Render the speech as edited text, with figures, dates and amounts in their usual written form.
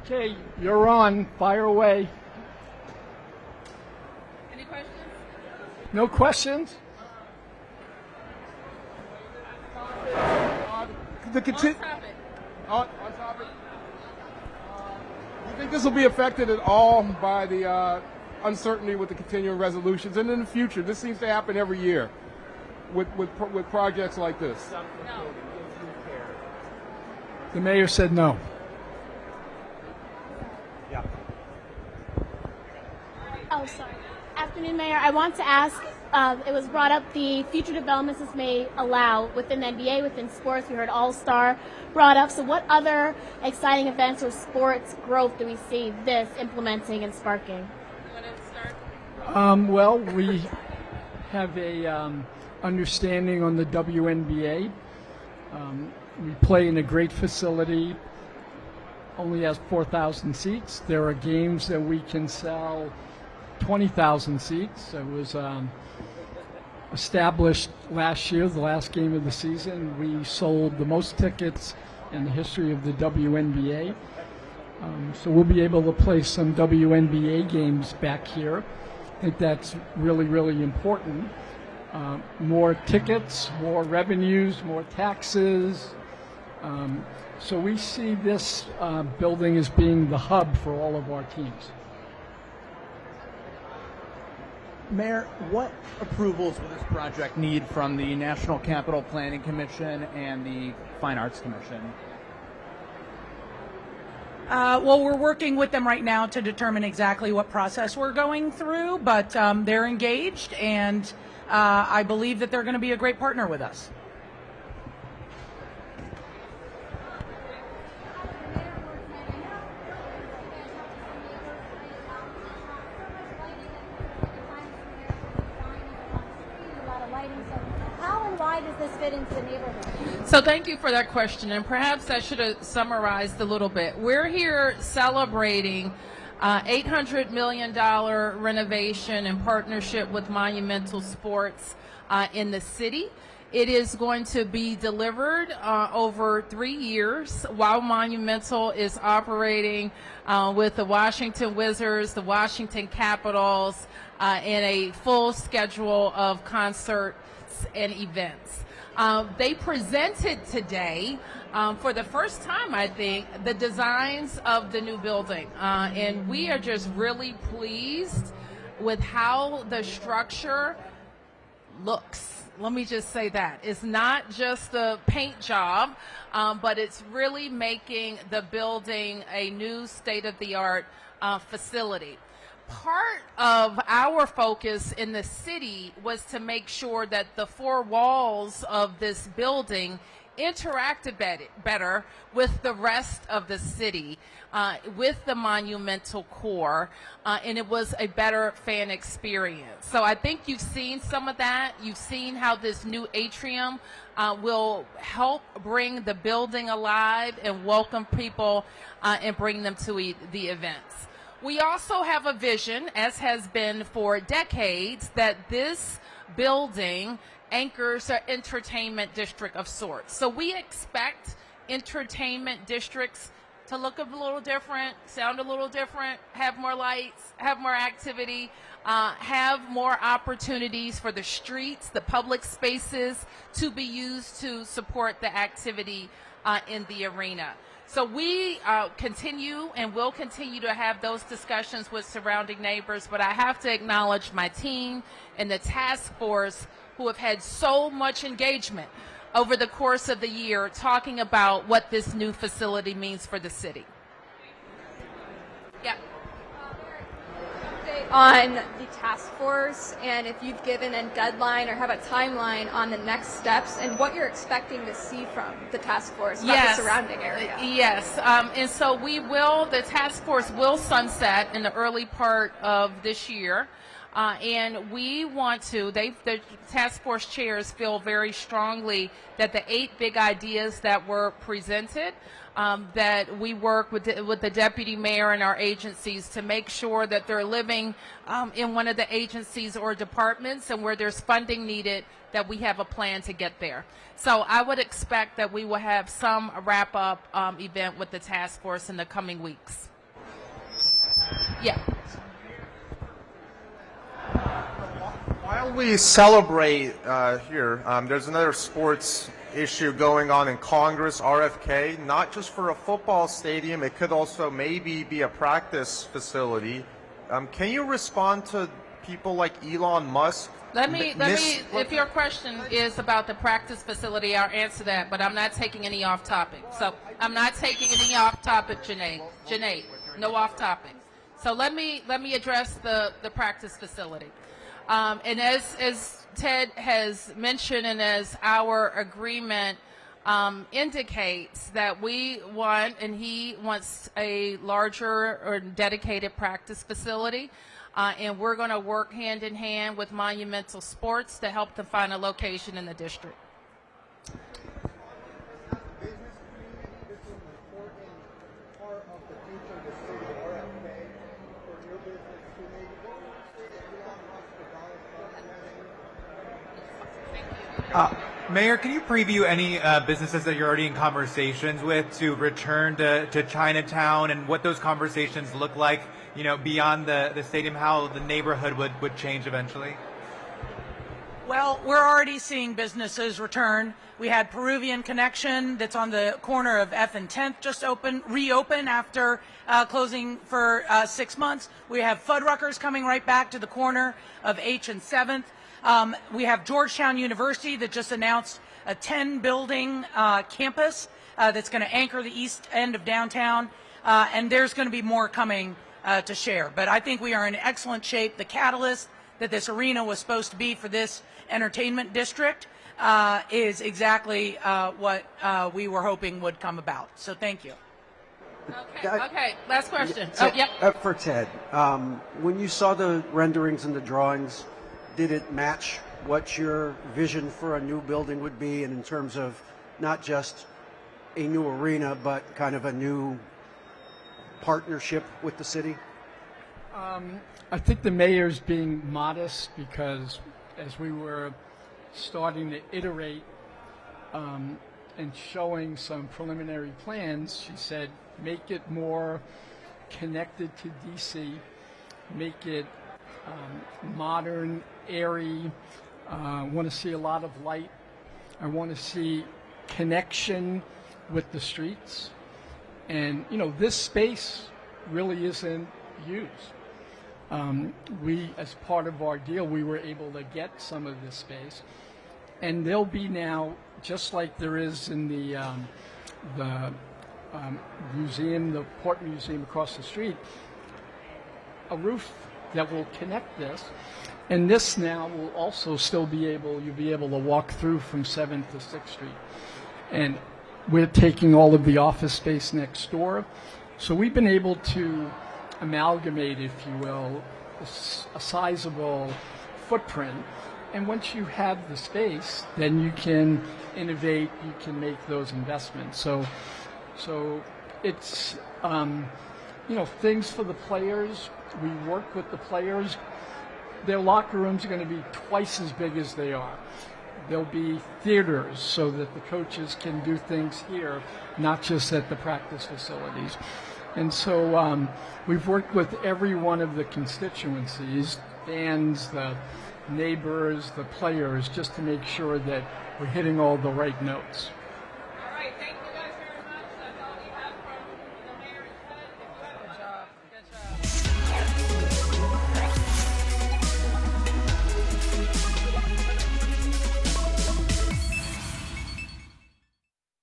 Okay, you're on. Fire away. Any questions? No questions? The On topic. on topic. Do you think this will be affected at all by the uncertainty with the continuing resolutions? And in the future, this seems to happen every year with projects like this. No. The mayor said no. Yeah. Oh, sorry. Afternoon, Mayor. I want to ask, it was brought up the future developments this may allow within the NBA, within sports. We heard All-Star brought up. So what other exciting events or sports growth do we see this implementing and sparking? You want to start? Well, we have a understanding on the WNBA. We play in a great facility, only has 4,000 seats. There are games that we can sell 20,000 seats. It was established last year, the last game of the season. We sold the most tickets in the history of the WNBA. So we'll be able to play some WNBA games back here. I think that's really, really important. More tickets, more revenues, more taxes. So we see this building as being the hub for all of our teams. Mayor, what approvals will this project need from the National Capital Planning Commission and the Fine Arts Commission? Well, we're working with them right now to determine exactly what process we're going through, but they're engaged, and I believe that they're going to be a great partner with us. How and why does this fit into the neighborhood? So thank you for that question, and perhaps I should have summarized a little bit. We're here celebrating $800 million renovation in partnership with Monumental Sports in the city. It is going to be delivered over 3 years while Monumental is operating with the Washington Wizards, the Washington Capitals, and a full schedule of concerts and events. They presented today, for the first time, I think, the designs of the new building. And we are just really pleased with how the structure looks. Let me just say that. It's not just the paint job, but it's really making the building a new state-of-the-art facility. Part of our focus in the city was to make sure that the four walls of this building interacted better with the rest of the city, with the monumental core, and it was a better fan experience. So I think you've seen some of that. You've seen how this new atrium will help bring the building alive and welcome people and bring them to the events. We also have a vision, as has been for decades, that this building anchors an entertainment district of sorts. So we expect entertainment districts to look a little different, sound a little different, have more lights, have more activity, have more opportunities for the streets, the public spaces to be used to support the activity in the arena. So we continue and will continue to have those discussions with surrounding neighbors, but I have to acknowledge my team and the task force who have had so much engagement over the course of the year talking about what this new facility means for the city. Yeah. On the task force, and if you've given a deadline or have a timeline on the next steps and what you're expecting to see from the task force about the surrounding area. Yes, and so the task force will sunset in the early part of this year. And we want to, the task force chairs feel very strongly that the 8 big ideas that were presented that we work with the deputy mayor and our agencies to make sure that they're living in one of the agencies or departments, and where there's funding needed, that we have a plan to get there. So I would expect that we will have some wrap-up event with the task force in the coming weeks. Yeah. While we celebrate here, there's another sports issue going on in Congress, RFK, not just for a football stadium, it could also maybe be a practice facility. Can you respond to people like Elon Musk? If your question is about the practice facility, I'll answer that, but I'm not taking any off topic. So I'm not taking any off topic, Janae, no off topic. So let me address the practice facility. And as Ted has mentioned, and as our agreement indicates, that we want, and he wants, a larger or dedicated practice facility. And we're going to work hand in hand with Monumental Sports to help them find a location in the district. Mayor, can you preview any businesses that you're already in conversations with to return to Chinatown, and what those conversations look like, you know, beyond the stadium, how the neighborhood would change eventually? Well, we're already seeing businesses return. We had Peruvian Connection that's on the corner of F and 10th just reopen after closing for 6 months. We have Fuddruckers coming right back to the corner of H and 7th. We have Georgetown University that just announced a 10-building campus that's going to anchor the east end of downtown, and there's going to be more coming to share. But I think we are in excellent shape. The catalyst that this arena was supposed to be for this entertainment district is exactly what we were hoping would come about. So thank you. Okay, last question. For Ted, when you saw the renderings and the drawings, did it match what your vision for a new building would be, and in terms of not just a new arena, but kind of a new partnership with the city? I think the mayor's being modest, because as we were starting to iterate and showing some preliminary plans, she said, make it more connected to DC, make it modern, airy. I want to see a lot of light. I want to see connection with the streets. And, you know, this space really isn't used. We, as part of our deal, we were able to get some of this space. And there'll be now, just like there is in the museum, the Port Museum across the street, a roof that will connect this. And this now will also still be able, you'll be able to walk through from 7th to 6th Street. And we're taking all of the office space next door. So we've been able to amalgamate, if you will, a sizable footprint. And once you have the space, then you can innovate, you can make those investments. So it's, you know, things for the players. We work with the players. Their locker rooms are going to be twice as big as they are. There'll be theaters so that the coaches can do things here, not just at the practice facilities. And so we've worked with every one of the constituencies, fans, the neighbors, the players, just to make sure that we're hitting all the right notes.